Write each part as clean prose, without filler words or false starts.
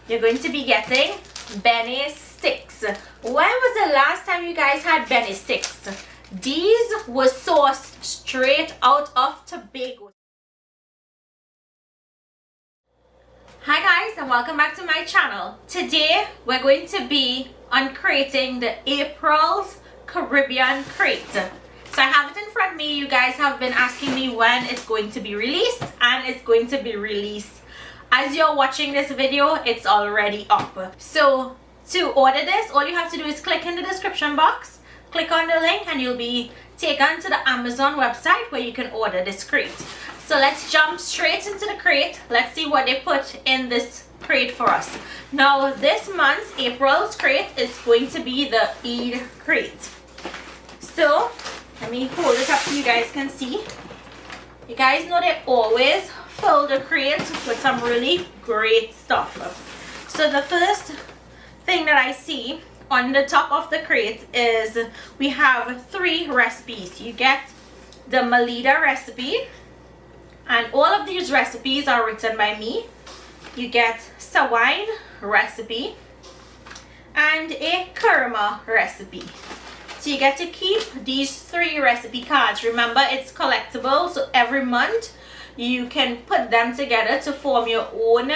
you're going to be getting bene sticks. When was the last time you guys had bene sticks? These were sourced straight out of Tobago. Hi guys, and welcome back to my channel. Today we're going to be uncrating the April's Caribbean crate. So I have it in front of me. You guys have been asking me when it's going to be released, and it's going to be released as you're watching this video. It's already up. So to order this, all you have to do is click in the description box, click on the link, and you'll be taken to the Amazon website where you can order this crate. So let's jump straight into the crate. Let's see what they put in this crate for us. Now this month's April's crate is going to be the Eid crate. So let me hold it up so you guys can see. You guys know they always fill the crate with some really great stuff. So the first thing that I see on the top of the crate is we have 3 recipes. You get the Malida recipe, and all of these recipes are written by me. You get Sawine recipe and a Kurma recipe. So you get to keep these 3 recipe cards. Remember, it's collectible, so every month you can put them together to form your own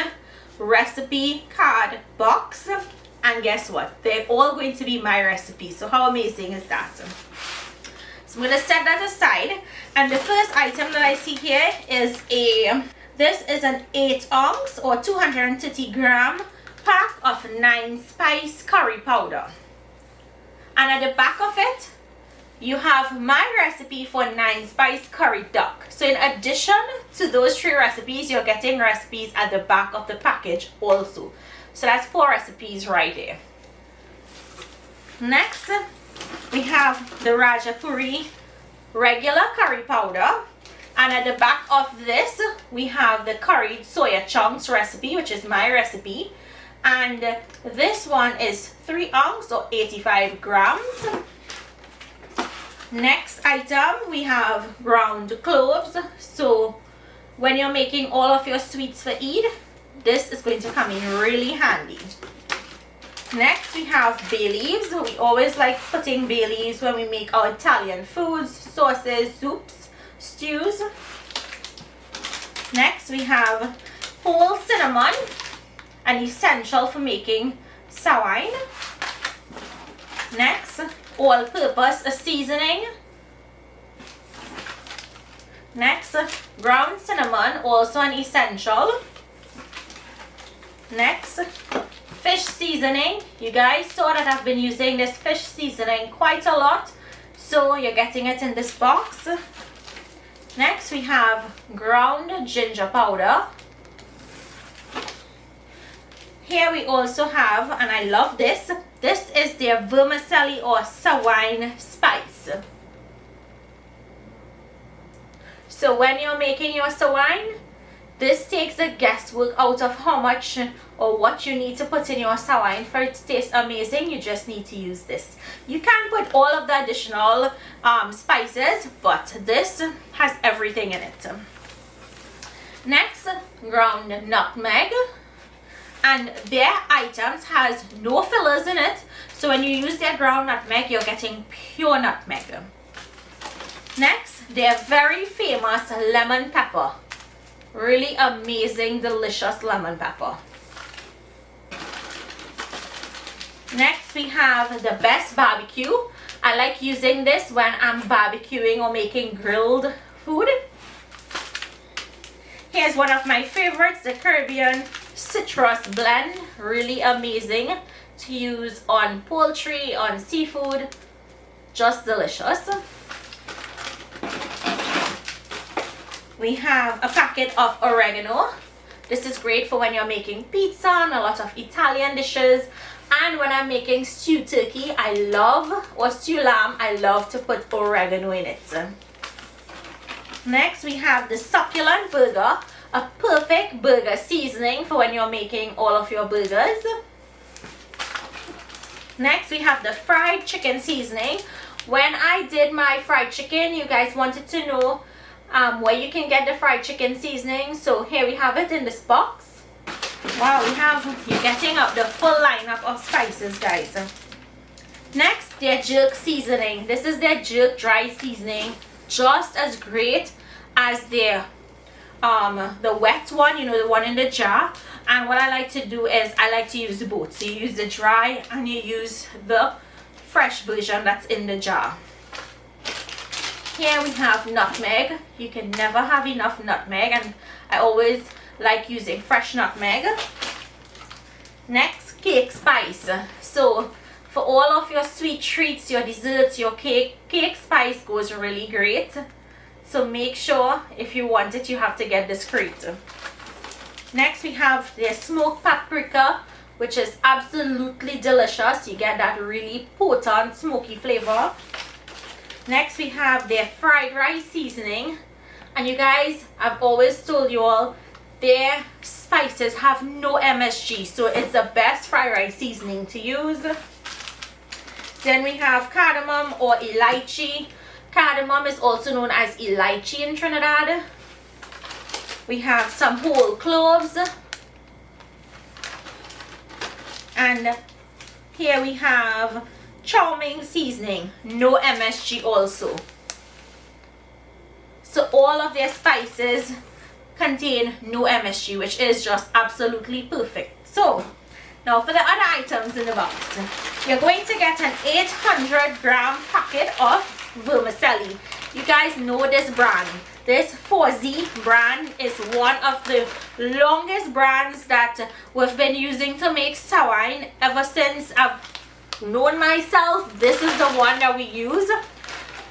recipe card box. And guess what? They're all going to be my recipes. So how amazing is that? So I'm going to set that aside. And the first item that I see here is this is an 8 ounce or 230 gram pack of 9 spice curry powder. And at the back of it, you have my recipe for 9 spice curry duck. So in addition to those 3 recipes, you're getting recipes at the back of the package also. So that's 4 recipes right there. Next, we have the Rajapuri regular curry powder, and at the back of this we have the curried soya chunks recipe, which is my recipe, and this one is 3 ounce or 85 grams. Next item, we have ground cloves. So when you're making all of your sweets for Eid, this is going to come in really handy. Next, we have bay leaves. We always like putting bay leaves when we make our Italian foods, sauces, soups, stews. Next, we have whole cinnamon, an essential for making sawine. Next, all-purpose seasoning. Next, ground cinnamon, also an essential. Next, fish seasoning. You guys saw that I've been using this fish seasoning quite a lot, so you're getting it in this box. Next, we have ground ginger powder. Here we also have, and I love this, this is their vermicelli or sawine spice. So when you're making your sawine, this takes the guesswork out of how much or what you need to put in your sawine for it to taste amazing. You just need to use this. You can put all of the additional spices, but this has everything in it. Next, ground nutmeg. And their items has no fillers in it. So when you use their ground nutmeg, you're getting pure nutmeg. Next, their very famous lemon pepper. Really amazing, delicious lemon pepper. Next, we have the best barbecue. I like using this when I'm barbecuing or making grilled food. Here's one of my favorites, the Caribbean citrus blend. Really amazing to use on poultry, on seafood. Just delicious. We have a packet of oregano. This is great for when you're making pizza and a lot of Italian dishes. And when I'm making stew turkey, or stew lamb, I love to put oregano in it. Next, we have the succulent burger, a perfect burger seasoning for when you're making all of your burgers. Next, we have the fried chicken seasoning. When I did my fried chicken, you guys wanted to know where you can get the fried chicken seasoning. So here we have it in this box. Wow, you're getting the full lineup of spices, guys. Next, their jerk seasoning. This is their jerk dry seasoning, just as great as their the wet one, you know, the one in the jar. And what I like to do is I like to use both. So you use the dry and you use the fresh version that's in the jar. Here we have nutmeg. You can never have enough nutmeg, and I always like using fresh nutmeg. Next, cake spice. So for all of your sweet treats, your desserts, your cake spice goes really great. So make sure if you want it, you have to get this Krate. Next, we have the smoked paprika, which is absolutely delicious. You get that really potent smoky flavor. Next, we have their fried rice seasoning. And you guys, I've always told you all, their spices have no MSG, so it's the best fried rice seasoning to use. Then we have cardamom or elaichi. Cardamom is also known as elaichi in Trinidad. We have some whole cloves. And here we have chow mein seasoning, no MSG also. So all of their spices contain no MSG, which is just absolutely perfect. So now for the other items in the box, you're going to get an 800-gram packet of vermicelli. You guys know this brand. This 4Z brand is one of the longest brands that we've been using to make sawine ever since I've known myself. This is the one that we use.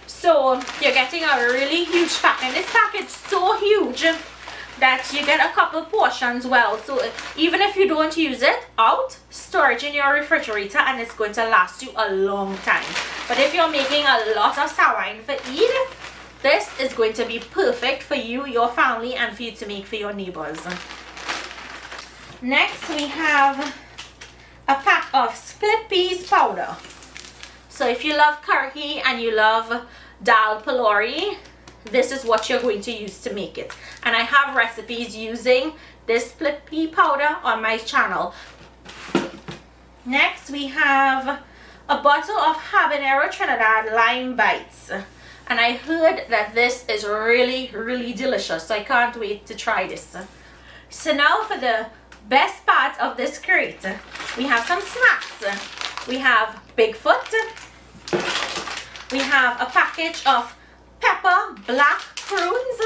So you're getting a really huge pack, and this pack is so huge that you get a couple portions. Well, so even if you don't use it out, store it in your refrigerator and it's going to last you a long time. But if you're making a lot of sawine for Eid, this is going to be perfect for you, your family, and for you to make for your neighbors. Next, we have a pack of split peas powder. So if you love curry and you love Dhalpuri, this is what you're going to use to make it. And I have recipes using this split pea powder on my channel. Next, we have a bottle of habanero Trinidad lime bites. And I heard that this is really, really delicious, so I can't wait to try this. So now for the best part of this Krate, we have some snacks. We have Bigfoot. We have a package of pepper black prunes.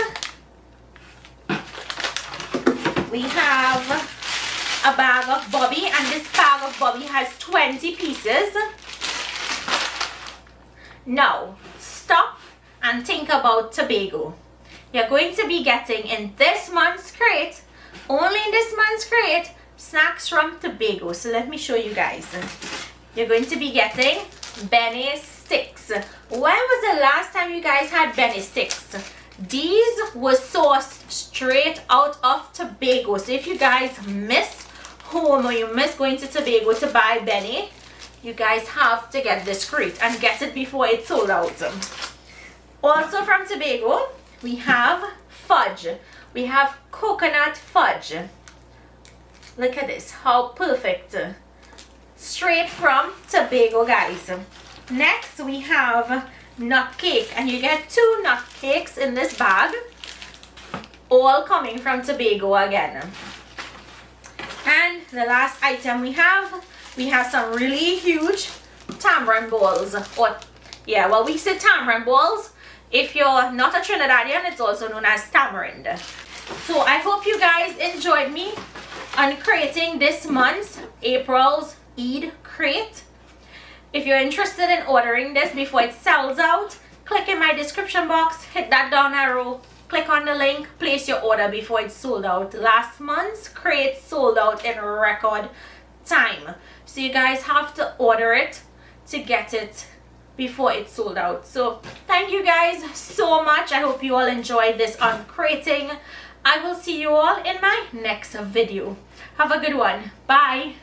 We have a bag of Bobby, and this bag of Bobby has 20 pieces. Now, stop and think about Tobago. You're going to be getting in this month's Krate, only in this month's Krate, snacks from Tobago. So let me show you guys. You're going to be getting Bene sticks. When was the last time you guys had Bene sticks? These were sourced straight out of Tobago. So if you guys miss home or you miss going to Tobago to buy Bene, you guys have to get this Krate and get it before it's sold out. Also from Tobago, we have fudge. We have coconut fudge. Look at this, how perfect. Straight from Tobago, guys. Next, we have nut cake, and you get 2 nut cakes in this bag, all coming from Tobago again. And the last item we have some really huge tamarind balls, or yeah, well, we say tamarind balls. If you're not a Trinidadian, it's also known as tamarind. So I hope you guys enjoyed me on creating this month's April's Eid Krate. If you're interested in ordering this before it sells out, click in my description box, hit that down arrow, click on the link, place your order before it's sold out. Last month's Krate sold out in record time. So you guys have to order it to get it before it's sold out. So thank you guys so much. I hope you all enjoyed this uncrating. I will see you all in my next video. Have a good one. Bye.